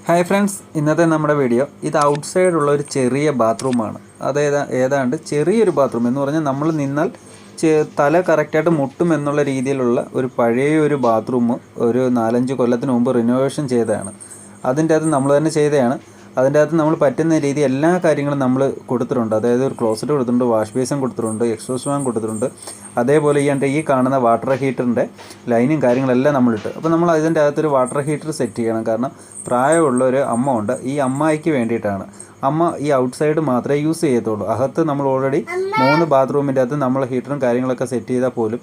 Hi friends, ഇന്നത്തെ നമ്മുടെ video ഇത് ഔട്ട്സൈഡുള്ള ഒരു ചെറിയ ബാത്റൂമാണ്. ഏതാണ്ട് ചെറിയൊരു ബാത്റൂം എന്ന് പറഞ്ഞാൽ നമ്മൾ നിന്നാൽ തല കറക്റ്റായിട്ട് മുട്ടും എന്നുള്ള രീതിയിലുള്ള ഒരു പഴയ ഒരു ബാത്റൂം ഒരു 4-5 കൊല്ലത്തിന് മുമ്പ് റിനോവേഷൻ ചെയ്തതാണ്. അതിൻ്റെ അകത്ത് നമ്മൾ തന്നെ ചെയ്തതാണ്. അതിൻ്റെ അകത്ത് നമ്മൾ പറ്റുന്ന രീതി എല്ലാ കാര്യങ്ങളും നമ്മൾ കൊടുത്തിട്ടുണ്ട്. അതായത് ഒരു ക്ലോസറ്റ് കൊടുത്തിട്ടുണ്ട്, വാഷ് ബേസിൻ കൊടുത്തിട്ടുണ്ട്, എക്സോസ്റ്റ് ഫാൻ കൊടുത്തിട്ടുണ്ട്. അതേപോലെ ഈ കാണുന്ന വാട്ടർ ഹീറ്ററിൻ്റെ ലൈനും കാര്യങ്ങളെല്ലാം നമ്മളിട്ട്. അപ്പോൾ നമ്മൾ അതിൻ്റെ അകത്തൊരു വാട്ടർ ഹീറ്റർ സെറ്റ് ചെയ്യണം. കാരണം പ്രായമുള്ള ഒരു അമ്മ ഉണ്ട്. ഈ അമ്മായിക്ക് വേണ്ടിയിട്ടാണ്. അമ്മ ഈ ഔട്ട് സൈഡ് മാത്രമേ യൂസ് ചെയ്യത്തുള്ളൂ. അകത്ത് നമ്മൾ ഓൾറെഡി 3 ബാത്റൂമിൻ്റെ അകത്ത് നമ്മൾ ഹീറ്ററും കാര്യങ്ങളൊക്കെ സെറ്റ് ചെയ്താൽ പോലും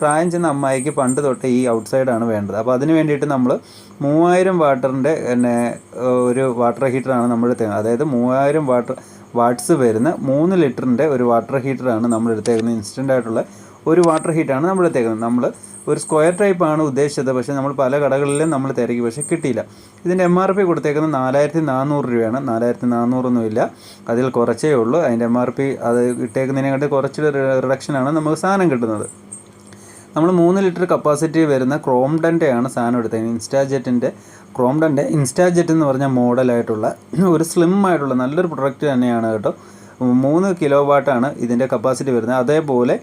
പ്രായം ചെന്ന അമ്മായിക്ക് പണ്ട് തൊട്ട് ഈ ഔട്ട് സൈഡാണ് വേണ്ടത്. അപ്പോൾ അതിന് വേണ്ടിയിട്ട് നമ്മൾ 3000 വാട്ടറിൻ്റെ ഒരു വാട്ടർ ഹീറ്ററാണ് നമ്മൾ എടുത്തേക്കുന്നത്. അതായത് 3000 വാട്ട്സ് വരുന്ന 3 ലിറ്ററിൻ്റെ ഒരു വാട്ടർ ഹീറ്ററാണ് നമ്മൾ എടുത്തേക്കുന്നത്. ഇൻസ്റ്റൻ്റ് ആയിട്ടുള്ള ഒരു വാട്ടർ ഹീറ്റാണ് നമ്മൾ എടുത്തേക്കുന്നത്. നമ്മൾ ഒരു സ്ക്വയർ ടൈപ്പാണ് ഉദ്ദേശിച്ചത്. പക്ഷേ നമ്മൾ പല കടകളിലും നമ്മൾ തിരക്കി, പക്ഷേ കിട്ടിയില്ല. ഇതിൻ്റെ MRP കൊടുത്തേക്കുന്നത് 4400 രൂപയാണ്. 4400 അതിൽ കുറച്ചേ ഉള്ളൂ. അതിൻ്റെ MRP അത് ഇട്ടേക്കുന്നതിനെക്കാട്ടി കുറച്ച് റിഡക്ഷനാണ് നമുക്ക് സാധനം കിട്ടുന്നത്. നമ്മൾ 3 ലിറ്റർ കപ്പാസിറ്റി വരുന്ന ക്രോംഡൻ്റെയാണ് സാധനം എടുത്തത്. ക്രോംഡൻ്റെ ഇൻസ്റ്റാജെറ്റ് എന്ന് പറഞ്ഞ മോഡലായിട്ടുള്ള ഒരു സ്ലിം ആയിട്ടുള്ള നല്ലൊരു പ്രൊഡക്റ്റ് തന്നെയാണ് കേട്ടോ. 3 കിലോ വാട്ടാണ് ഇതിൻ്റെ കപ്പാസിറ്റി വരുന്നത്. അതേപോലെ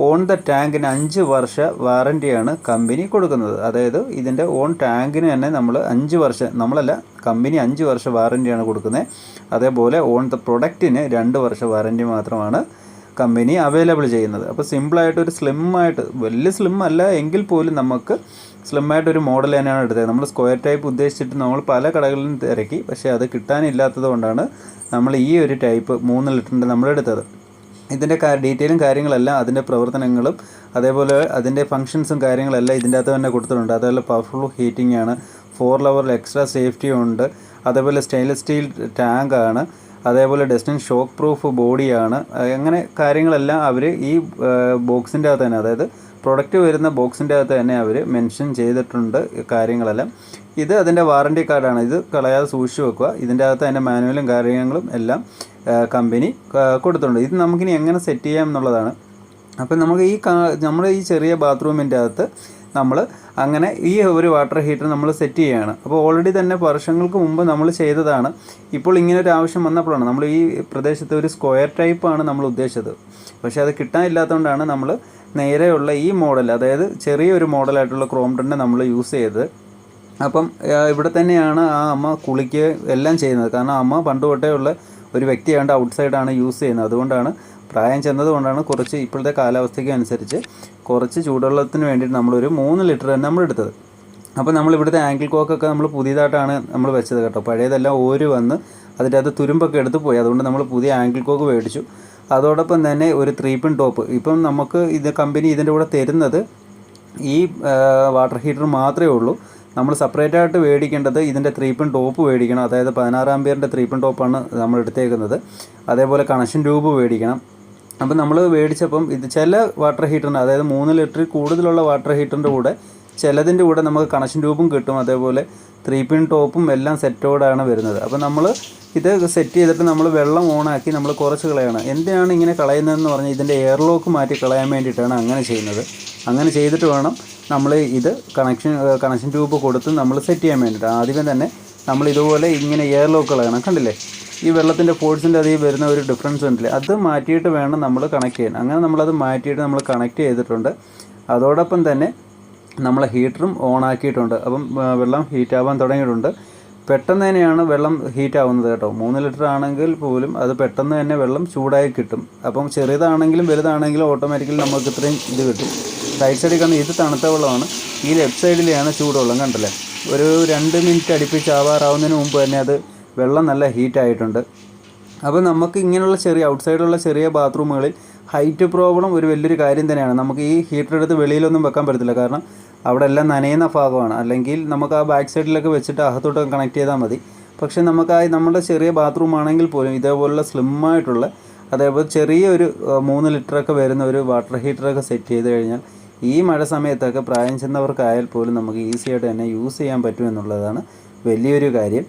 ഓൺ ദ ടാങ്കിന് 5 വർഷ വാറൻറ്റിയാണ് കമ്പനി കൊടുക്കുന്നത്. അതായത് ഇതിൻ്റെ ഓൺ ടാങ്കിന് തന്നെ നമ്മൾ 5 വർഷം, നമ്മളല്ല കമ്പനി 5 വർഷ വാറൻറ്റിയാണ് കൊടുക്കുന്നത്. അതേപോലെ ഓൺ ദ പ്രൊഡക്റ്റിന് 2 വർഷ വാറൻറ്റി മാത്രമാണ് കമ്പനി അവൈലബിൾ ചെയ്യുന്നത്. അപ്പോൾ സിമ്പിളായിട്ടൊരു സ്ലിമ്മായിട്ട്, വലിയ സ്ലിം അല്ല എങ്കിൽ പോലും നമുക്ക് സ്ലിമ്മായിട്ടൊരു മോഡൽ തന്നെയാണ് എടുത്തത്. നമ്മൾ സ്ക്വയർ ടൈപ്പ് ഉദ്ദേശിച്ചിട്ട് നമ്മൾ പല കടകളിലും തിരക്കി, പക്ഷേ അത് കിട്ടാനില്ലാത്തത് കൊണ്ടാണ് നമ്മൾ ഈ ഒരു ടൈപ്പ് 3 ലിറ്ററിൻ്റെ നമ്മളെടുത്തത്. ഇതിൻ്റെ ഡീറ്റെയിലും കാര്യങ്ങളെല്ലാം, അതിൻ്റെ പ്രവർത്തനങ്ങളും അതേപോലെ അതിൻ്റെ ഫങ്ഷൻസും കാര്യങ്ങളെല്ലാം ഇതിൻ്റെ അകത്ത് തന്നെ കൊടുത്തിട്ടുണ്ട്. അതേപോലെ പവർഫുൾ ഹീറ്റിംഗ് ആണ്, 4 ലെവൽ എക്സ്ട്രാ സേഫ്റ്റി ഉണ്ട്. അതേപോലെ സ്റ്റെയിൻലെസ് സ്റ്റീൽ ടാങ്കാണ്. അതേപോലെ ഡസ്റ്റിൻ ഷോക്ക് പ്രൂഫ് ബോഡിയാണ്. അങ്ങനെ കാര്യങ്ങളെല്ലാം അവർ ഈ ബോക്സിൻ്റെ അകത്ത് തന്നെ, അതായത് പ്രൊഡക്റ്റ് വരുന്ന ബോക്സിൻ്റെ അകത്ത് തന്നെ അവർ മെൻഷൻ ചെയ്തിട്ടുണ്ട് കാര്യങ്ങളെല്ലാം. ഇത് അതിൻ്റെ വാറൻറ്റി കാർഡാണ്. ഇത് കളയാതെ സൂക്ഷിച്ച് വെക്കുക. ഇതിൻ്റെ അകത്ത് അതിൻ്റെ മാനുവലും കാര്യങ്ങളും എല്ലാം കമ്പനി കൊടുത്തിട്ടുണ്ട്. ഇത് നമുക്കിനി എങ്ങനെ സെറ്റ് ചെയ്യാം എന്നുള്ളതാണ്. അപ്പം നമുക്ക് നമ്മുടെ ഈ ചെറിയ ബാത്റൂമിൻ്റെ അകത്ത് നമ്മൾ അങ്ങനെ ഈ ഒരു വാട്ടർ ഹീറ്റർ നമ്മൾ സെറ്റ് ചെയ്യുകയാണ്. അപ്പോൾ ഓൾറെഡി തന്നെ വർഷങ്ങൾക്ക് മുമ്പ് നമ്മൾ ചെയ്തതാണ്. ഇപ്പോൾ ഇങ്ങനെ ഒരു ആവശ്യം വന്നപ്പോഴാണ് നമ്മൾ ഈ പ്രദേശത്ത് ഒരു സ്ക്വയർ ടൈപ്പാണ് നമ്മൾ ഉദ്ദേശിച്ചത്. പക്ഷേ അത് കിട്ടാനില്ലാത്തതുകൊണ്ടാണ് നമ്മൾ നേരെയുള്ള ഈ മോഡൽ, അതായത് ചെറിയൊരു മോഡലായിട്ടുള്ള ക്രോംഡനെ നമ്മൾ യൂസ് ചെയ്തത്. അപ്പം ഇവിടെ തന്നെയാണ് ആ അമ്മ കുളിക്കുകയും എല്ലാം ചെയ്യുന്നത്. കാരണം അമ്മ പണ്ട് തൊട്ടേ ഉള്ള ഒരു വ്യക്തിയാണ്ട് ഔട്ട് സൈഡാണ് യൂസ് ചെയ്യുന്നത്. അതുകൊണ്ടാണ് പ്രായം ചെന്നതുകൊണ്ടാണ് കുറച്ച് ഇപ്പോഴത്തെ കാലാവസ്ഥയ്ക്ക് അനുസരിച്ച് കുറച്ച് ചൂടുവെള്ളത്തിന് വേണ്ടിയിട്ട് നമ്മളൊരു 3 ലിറ്റർ തന്നെ നമ്മൾ എടുത്തത്. അപ്പോൾ നമ്മളിവിടുത്തെ ആങ്കിൾ കോക്കൊക്കെ നമ്മൾ പുതിയതായിട്ടാണ് നമ്മൾ വെച്ചത് കേട്ടോ. പഴയതെല്ലാം ഓര് വന്ന് അതിൻ്റെ അകത്ത് തുരുമ്പൊക്കെ എടുത്ത് പോയി. അതുകൊണ്ട് നമ്മൾ പുതിയ ആങ്കിൾ കോക്ക് മേടിച്ചു. അതോടൊപ്പം തന്നെ ഒരു 3 പിൻ ടോപ്പ്. ഇപ്പം നമുക്ക് കമ്പനി ഇതിൻ്റെ കൂടെ തരുന്നത് ഈ വാട്ടർ ഹീറ്റർ മാത്രമേ ഉള്ളൂ. നമ്മൾ സെപ്പറേറ്റായിട്ട് മേടിക്കേണ്ടത് ഇതിൻ്റെ 3 പിൻ ടോപ്പ് മേടിക്കണം. അതായത് 16 ആമ്പിയറിൻ്റെ 3 പിൻ ടോപ്പാണ് നമ്മൾ എടുത്തേക്കുന്നത്. അതേപോലെ കണക്ഷൻ ട്യൂബ് മേടിക്കണം. അപ്പം നമ്മൾ മേടിച്ചപ്പം ഇത് ചില വാട്ടർ ഹീറ്ററിൻ്റെ, അതായത് 3 ലിറ്ററിൽ കൂടുതലുള്ള വാട്ടർ ഹീറ്ററിൻ്റെ കൂടെ ചിലതിൻ്റെ കൂടെ നമുക്ക് കണക്ഷൻ ട്യൂബും കിട്ടും. അതേപോലെ 3 പിൻ ടോപ്പും എല്ലാം സെറ്റോടാണ് വരുന്നത്. അപ്പോൾ നമ്മൾ ഇത് സെറ്റ് ചെയ്തിട്ട് നമ്മൾ വെള്ളം ഓണാക്കി നമ്മൾ കുറച്ച് കളയണം. എന്തിനാണ് ഇങ്ങനെ കളയുന്നതെന്ന് പറഞ്ഞാൽ ഇതിൻ്റെ എയർലോക്ക് മാറ്റി കളയാൻ വേണ്ടിയിട്ടാണ് അങ്ങനെ ചെയ്യുന്നത്. അങ്ങനെ ചെയ്തിട്ട് വേണം നമ്മൾ ഇത് കണക്ഷൻ ട്യൂബ് കൊടുത്ത് നമ്മൾ സെറ്റ് ചെയ്യാൻ വേണ്ടിയിട്ട്. ആദ്യമേ തന്നെ നമ്മൾ ഇതുപോലെ ഇങ്ങനെ എയർലോക്ക് കളയണം. കണ്ടില്ലേ, ഈ വെള്ളത്തിൻ്റെ ഫോഴ്സിൻ്റെ അതിൽ വരുന്ന ഒരു ഡിഫറൻസ് ഉണ്ടല്ലേ, അത് മാറ്റിയിട്ട് വേണം നമ്മൾ കണക്ട് ചെയ്യാൻ. അങ്ങനെ നമ്മളത് മാറ്റിയിട്ട് നമ്മൾ കണക്ട് ചെയ്തിട്ടുണ്ട്. അതോടൊപ്പം തന്നെ നമ്മൾ ഹീറ്ററും ഓൺ ആക്കിയിട്ടുണ്ട്. അപ്പം വെള്ളം ഹീറ്റാവാൻ തുടങ്ങിയിട്ടുണ്ട്. പെട്ടെന്ന് തന്നെയാണ് വെള്ളം ഹീറ്റാവുന്നത് കേട്ടോ. 3 ലിറ്റർ ആണെങ്കിൽ പോലും അത് പെട്ടെന്ന് തന്നെ വെള്ളം ചൂടായി കിട്ടും. അപ്പം ചെറുതാണെങ്കിലും വലുതാണെങ്കിലും ഓട്ടോമാറ്റിക്കലി നമുക്ക് ഇത്രയും ഇത് കിട്ടും. റൈറ്റ് സൈഡിൽ കാണുന്ന ഇത് തണുത്ത വെള്ളമാണ്. ഈ ലെഫ്റ്റ് സൈഡിലെയാണ് ചൂടുവെള്ളം. കണ്ടല്ലേ, ഒരു 2 മിനിറ്റ് അടുപ്പിച്ച് ആവാറാവുന്നതിന് മുമ്പ് തന്നെ അത് വെള്ളം നല്ല ഹീറ്റായിട്ടുണ്ട്. അപ്പോൾ നമുക്ക് ഇങ്ങനെയുള്ള ചെറിയ ഔട്ട്സൈഡുള്ള ചെറിയ ബാത്റൂമുകളിൽ ഹൈറ്റ് പ്രോബ്ലം ഒരു വലിയൊരു കാര്യം തന്നെയാണ്. നമുക്ക് ഈ ഹീറ്റർ എടുത്ത് വെളിയിലൊന്നും വെക്കാൻ പറ്റത്തില്ല. കാരണം അവിടെ എല്ലാം നനയുന്ന ഭാഗമാണ്. അല്ലെങ്കിൽ നമുക്ക് ആ ബാക്ക് സൈഡിലൊക്കെ വെച്ചിട്ട് അകത്തോട്ട് കണക്ട് ചെയ്താൽ മതി. പക്ഷേ നമുക്ക് നമ്മുടെ ചെറിയ ബാത്റൂം ആണെങ്കിൽ പോലും ഇതേപോലുള്ള സ്ലിമ്മായിട്ടുള്ള, അതേപോലെ ചെറിയൊരു 3 ലിറ്ററൊക്കെ വരുന്ന ഒരു വാട്ടർ ഹീറ്ററൊക്കെ സെറ്റ് ചെയ്ത് കഴിഞ്ഞാൽ ഈ മഴ സമയത്തൊക്കെ പ്രായം ചെന്നവർക്കായാൽ പോലും നമുക്ക് ഈസി ആയിട്ട് തന്നെ യൂസ് ചെയ്യാൻ പറ്റുമെന്നുള്ളതാണ് വലിയൊരു കാര്യം.